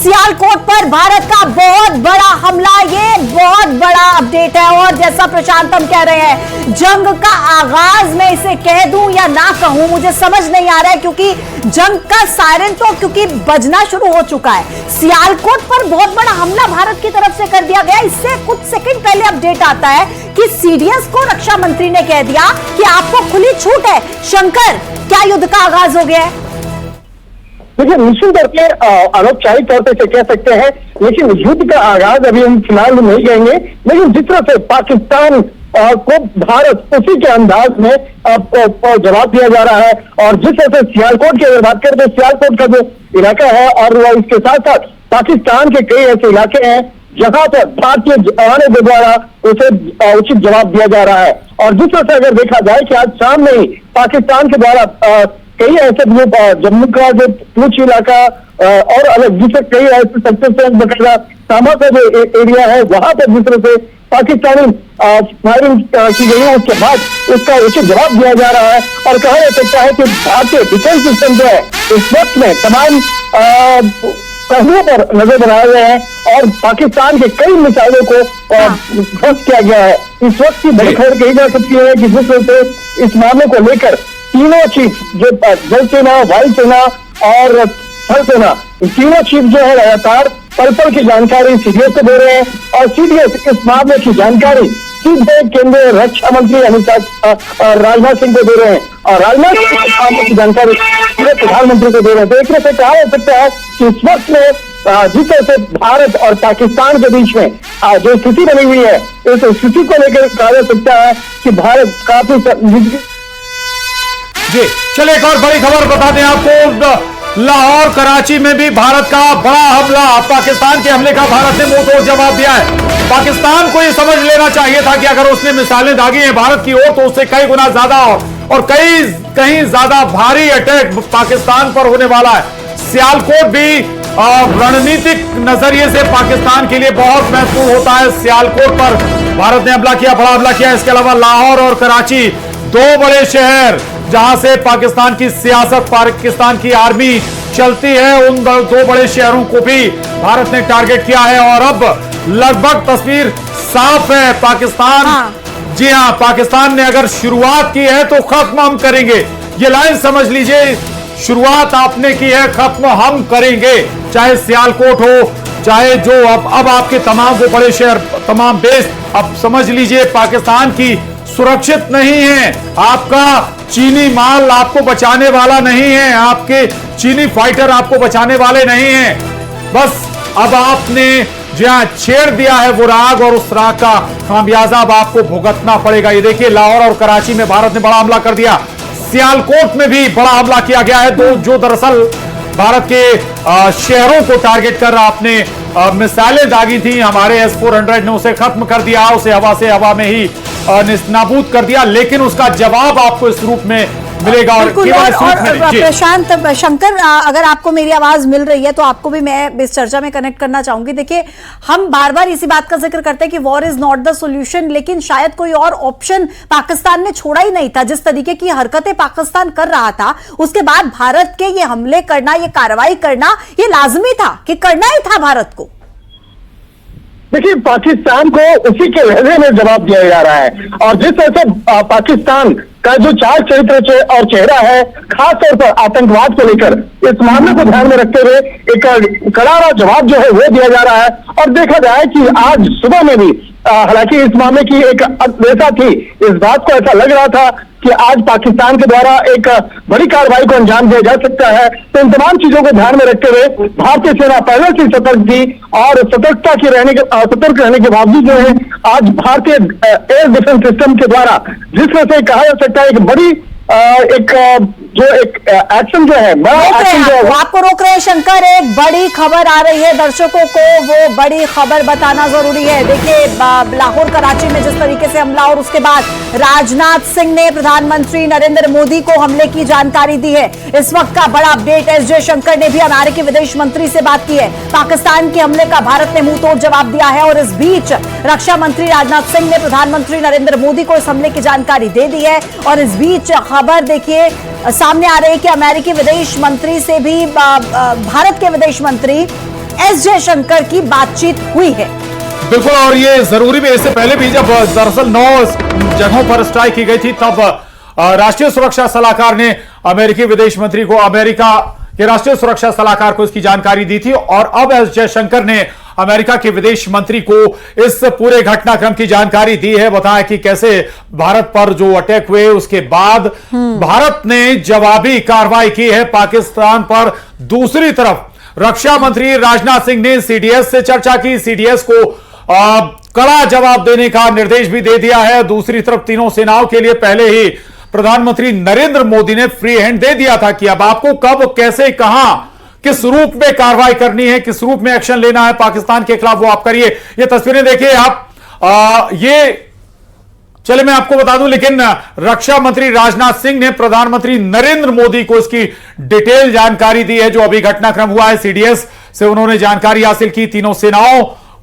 सियालकोट पर भारत का बहुत बड़ा हमला, ये बहुत बड़ा अपडेट है। और जैसा प्रशांत हम कह रहे हैं, जंग का आगाज मैं इसे कह दूं या ना कहूं, मुझे समझ नहीं आ रहा है, क्योंकि जंग का सायरन तो क्योंकि बजना शुरू हो चुका है। सियालकोट पर बहुत बड़ा हमला भारत की तरफ से कर दिया गया। इससे कुछ सेकंड पहले अपडेट आता है कि सीडीएस को रक्षा मंत्री ने कह दिया कि आपको खुली छूट है। शंकर, क्या युद्ध का आगाज हो गया है? देखिए, निश्चित तौर पर अनौपचारिक तौर पर कह सकते हैं, लेकिन युद्ध का आगाज अभी हम फिलहाल नहीं कहेंगे। लेकिन जिस तरह से पाकिस्तान को भारत उसी के अंदाज में जवाब दिया जा रहा है, और जिस तरह से सियालकोट की अगर बात करें तो सियालकोट का जो इलाका है और इसके साथ साथ पाकिस्तान के कई ऐसे इलाके हैं जहां पर भारतीय जवानों के द्वारा उसे उचित जवाब दिया जा रहा है। और जिस तरह से अगर देखा जाए कि आज शाम में ही पाकिस्तान के द्वारा कई ऐसे जम्मू का जो पूंछ इलाका और अलग दूसरे कई ऐसे सेक्टर से बकायदा सामा का जो एरिया है वहां पर जिस तरह से पाकिस्तानी फायरिंग की गई है, उसके बाद उसका उचित जवाब दिया जा रहा है। और कहा जा सकता है कि भारतीय डिफेंस सिस्टम जो है इस वक्त में तमाम पहलुओं पर नजर बनाए गए हैं और पाकिस्तान के कई मिसाइलों को ध्वस्त किया गया है। इस वक्त की बड़ी खबर कही जा सकती है कि जिस तरह से इस मामले को लेकर तीनों चीफ, जो जल सेना, वायु सेना और थल सेना, तीनों चीफ जो है लगातार पल पल की जानकारी सीडीएस को दे रहे हैं। और सीडीएस इस मामले की जानकारी सीधे केंद्रीय रक्षा मंत्री राजनाथ सिंह को दे रहे हैं, और राजनाथ सिंह इस मामले की जानकारी सीधे प्रधानमंत्री को दे रहे हैं। तो एक तरह से कहा जा सकता है कि इस वक्त में जिस तरह से भारत और पाकिस्तान के बीच में जो स्थिति बनी हुई है, इस स्थिति को लेकर कहा जा सकता है कि भारत काफी जी। चलिए एक और बड़ी खबर बता दें आपको, लाहौर कराची में भी भारत का बड़ा हमला, पाकिस्तान के हमले का भारत ने मुंह तोड़ जवाब दिया है। पाकिस्तान को यह समझ लेना चाहिए था कि अगर उसने मिसाइलें दागी हैं भारत की ओर तो उससे कई गुना ज्यादा और कहीं ज्यादा भारी अटैक पाकिस्तान पर होने वाला है। सियालकोट भी रणनीतिक नजरिए से पाकिस्तान के लिए बहुत महत्वपूर्ण होता है। सियालकोट पर भारत ने हमला किया, बड़ा हमला किया। इसके अलावा लाहौर और कराची, दो बड़े शहर जहां से पाकिस्तान की सियासत, पाकिस्तान की आर्मी चलती है, उन दो बड़े शहरों को भी भारत ने टारगेट किया है। और अब लगभग तस्वीर साफ है। पाकिस्तान, जी हां, पाकिस्तान ने अगर शुरुआत की है तो खत्म हम करेंगे। ये लाइन समझ लीजिए, शुरुआत आपने की है, खत्म हम करेंगे। चाहे सियालकोट हो, चाहे जो अब आपके तमाम वो बड़े शहर, तमाम बेस, अब समझ लीजिए पाकिस्तान की सुरक्षित नहीं है। आपका चीनी माल आपको बचाने वाला नहीं है, आपके चीनी फाइटर आपको बचाने वाले नहीं हैं। बस अब आपने जहां छेड़ दिया है वो राग, और उस राग का खामियाजा अब आपको भुगतना पड़ेगा। ये देखिए, लाहौर और कराची में भारत ने बड़ा हमला कर दिया। सियालकोट में भी बड़ा हमला किया गया है, जो दरअसल भारत के शहरों को टारगेट कर आपने मिसाइलें दागी थी। हमारे S-400 ने उसे खत्म कर दिया, उसे हवा से हवा में ही नाबूद कर दिया। लेकिन उसका जवाब आपको इस रूप में मिलेगा। और प्रशांत, शंकर, अगर आपको मेरी आवाज मिल रही है तो आपको भी मैं इस चर्चा में कनेक्ट करना चाहूंगी। देखिए, हम बार बार इसी बात का जिक्र करते हैं कि war is not the solution, लेकिन शायद कोई और ऑप्शन पाकिस्तान ने छोड़ा ही नहीं था। जिस तरीके की हरकतें पाकिस्तान कर रहा था, उसके बाद भारत के ये हमले करना, ये कार्रवाई करना, ये लाजमी था कि करना ही था भारत को। देखिए, पाकिस्तान को उसी के लहजे में जवाब दिया जा रहा है। और जिस तरह से पाकिस्तान का जो चार चरित्र और चेहरा है, खासतौर पर आतंकवाद को लेकर, इस मामले को ध्यान में रखते हुए एक करारा जवाब जो है वो दिया जा रहा है। और देखा जाए कि आज सुबह में भी हालांकि इस मामले की एक रेसा थी, इस बात को ऐसा लग रहा था कि आज पाकिस्तान के द्वारा एक बड़ी कार्रवाई को अंजाम दिया जा सकता है। तो इन तमाम चीजों को ध्यान में रखते हुए भारतीय सेना पहले से सतर्क थी, और सतर्क रहने के बावजूद जो है आज भारतीय एयर डिफेंस सिस्टम के द्वारा जिस तरह से कहा जा सकता है एक बड़ी एक्शन जो है, बड़ा एक्शन जो है, आपको रोक रहे हैं शंकर। एक बड़ी खबर आ रही है, दर्शकों को वो बड़ी खबर बताना जरूरी है। देखिए, लाहौर कराची में जिस तरीके से हमला, और उसके बाद राजनाथ सिंह ने प्रधानमंत्री नरेंद्र मोदी को हमले की जानकारी दी है। इस वक्त का बड़ा अपडेट, एस जयशंकर ने भी अमेरिकी विदेश मंत्री से बात की है। पाकिस्तान के हमले का भारत ने मुंह तोड़ जवाब दिया है, और इस बीच रक्षा मंत्री राजनाथ सिंह ने प्रधानमंत्री नरेंद्र मोदी को इस हमले की जानकारी दे दी है। और इस बीच खबर देखिए सामने आ रही है कि अमेरिकी विदेश मंत्री से भी भारत के विदेश मंत्री एस जयशंकर की बातचीत हुई है। बिल्कुल, और ये जरूरी भी, इससे पहले भी जब दरअसल 9 जगहों पर स्ट्राइक की गई थी तब राष्ट्रीय सुरक्षा सलाहकार ने अमेरिकी विदेश मंत्री को, अमेरिका के राष्ट्रीय सुरक्षा सलाहकार को इसकी जानकारी दी थी। और अब एस जयशंकर ने अमेरिका के विदेश मंत्री को इस पूरे घटनाक्रम की जानकारी दी है। बताया कि कैसे भारत पर जो अटैक हुए उसके बाद भारत ने जवाबी कार्रवाई की है पाकिस्तान पर। दूसरी तरफ रक्षा मंत्री राजनाथ सिंह ने सीडीएस से चर्चा की, सीडीएस को कड़ा जवाब देने का निर्देश भी दे दिया है। दूसरी तरफ तीनों सेनाओं के लिए पहले ही प्रधानमंत्री नरेंद्र मोदी ने फ्री हैंड दे दिया था कि अब आपको कब, कैसे, कहां, किस रूप में कार्रवाई करनी है, किस रूप में एक्शन लेना है पाकिस्तान के खिलाफ, वो आप करिए। ये तस्वीरें देखिए आप। चले मैं आपको बता दूं, लेकिन रक्षा मंत्री राजनाथ सिंह ने प्रधानमंत्री नरेंद्र मोदी को इसकी डिटेल जानकारी दी है जो अभी घटनाक्रम हुआ है। सीडीएस से उन्होंने जानकारी हासिल की, तीनों सेनाओं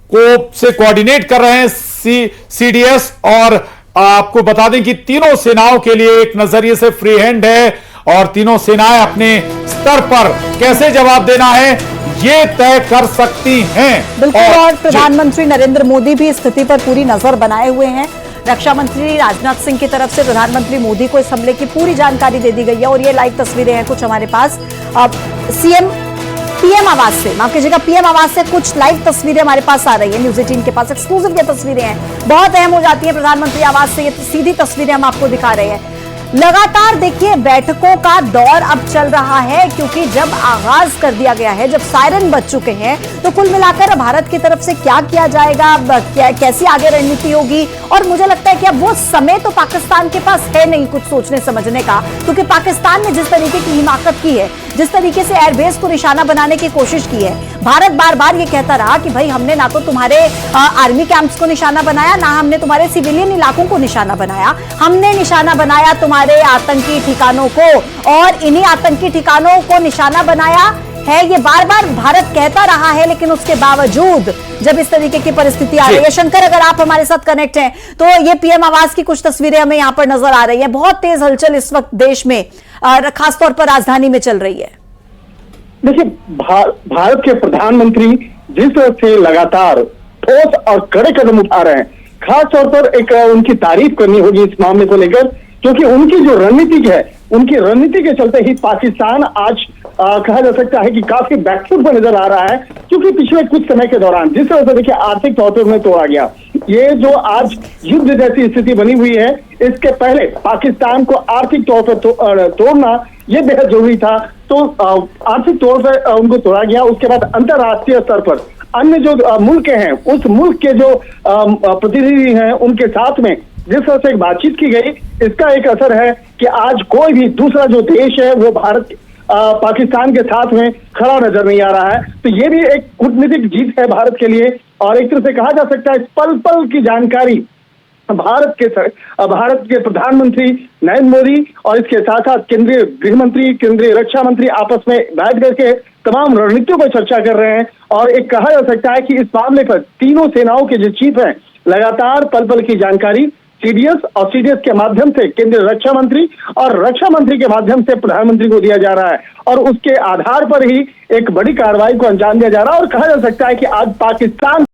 को से कोऑर्डिनेट कर रहे हैं सीडीएस। और आपको बता दें कि तीनों सेनाओं के लिए एक नजरिए से फ्री हैंड है और तीनों सेनाएं अपने स्तर पर कैसे जवाब देना है ये तय कर सकती हैं। बिल्कुल, और प्रधानमंत्री नरेंद्र मोदी भी स्थिति पर पूरी नजर बनाए हुए हैं। रक्षा मंत्री राजनाथ सिंह की तरफ से प्रधानमंत्री मोदी को इस हमले की पूरी जानकारी दे दी गई है। और ये लाइव तस्वीरें हैं कुछ हमारे पास पीएम आवास से, माफ कीजिएगा, पीएम आवास से कुछ लाइव तस्वीरें हमारे पास आ रही है। न्यूज 18 के पास एक्सक्लूसिव ये तस्वीरें हैं, बहुत अहम हो जाती है प्रधानमंत्री आवास से। ये सीधी तस्वीरें हम आपको दिखा रहे हैं। लगातार देखिए बैठकों का दौर अब चल रहा है, क्योंकि जब आगाज कर दिया गया है, जब सायरन बज चुके हैं, तो कुल मिलाकर भारत की तरफ से क्या किया जाएगा, कैसी आगे रणनीति होगी। और मुझे लगता है कि अब वो समय तो पाकिस्तान के पास है नहीं कुछ सोचने समझने का, क्योंकि पाकिस्तान ने जिस तरीके की हिमाकत की है, जिस तरीके से एयरबेस को निशाना बनाने की कोशिश की है, भारत बार बार ये कहता रहा कि भाई हमने ना तो तुम्हारे आर्मी कैंप्स को निशाना बनाया, ना हमने तुम्हारे सिविलियन इलाकों को निशाना बनाया, हमने निशाना बनाया तुम्हारे आतंकी ठिकानों को, और इन्हीं आतंकी ठिकानों को निशाना बनाया है। ये बार बार भारत कहता रहा है, लेकिन उसके बावजूद जब इस तरीके की परिस्थिति आ रही है, शंकर अगर आप हमारे साथ कनेक्ट हैं तो ये पीएम आवास की कुछ तस्वीरें हमें यहां पर नजर आ रही है। बहुत तेज हलचल इस वक्त देश में, खासतौर पर राजधानी में चल रही है। देखिए, भारत के प्रधानमंत्री जिस तरह से लगातार ठोस और कड़े कदम उठा रहे हैं, खास तौर पर एक उनकी तारीफ करनी होगी इस मामले को लेकर, क्योंकि उनकी जो रणनीति है, उनकी रणनीति के चलते ही पाकिस्तान आज कहा जा सकता है कि काफी बैकफुट पर नजर आ रहा है। क्योंकि पिछले कुछ समय के दौरान जिस तरह से देखिए आर्थिक तौर पर उन्हें तोड़ा गया, ये जो आज युद्ध जैसी स्थिति बनी हुई है, इसके पहले पाकिस्तान को आर्थिक तौर पर तोड़ना ये बेहद जरूरी था। तो आर्थिक तौर पर उनको तोड़ा गया। उसके बाद अंतर्राष्ट्रीय स्तर पर अन्य जो मुल्क हैं, उस मुल्क के जो प्रतिनिधि हैं, उनके साथ में जिस तरह से एक बातचीत की गई, इसका एक असर है कि आज कोई भी दूसरा जो देश है वो पाकिस्तान के साथ में खड़ा नजर नहीं आ रहा है। तो ये भी एक कूटनीतिक जीत है भारत के लिए। और एक तरह से कहा जा सकता है पल पल की जानकारी भारत के प्रधानमंत्री नरेंद्र मोदी और इसके साथ साथ केंद्रीय गृह मंत्री, केंद्रीय रक्षा मंत्री आपस में बैठ करके तमाम रणनीतियों पर चर्चा कर रहे हैं। और एक कहा जा सकता है कि इस मामले पर तीनों सेनाओं के जो चीफ हैं, लगातार पल पल की जानकारी सीडीएस और सीडीएस के माध्यम से केंद्रीय रक्षा मंत्री और रक्षा मंत्री के माध्यम से प्रधानमंत्री को दिया जा रहा है। और उसके आधार पर ही एक बड़ी कार्रवाई को अंजाम दिया जा रहा है। और कहा जा सकता है कि आज पाकिस्तान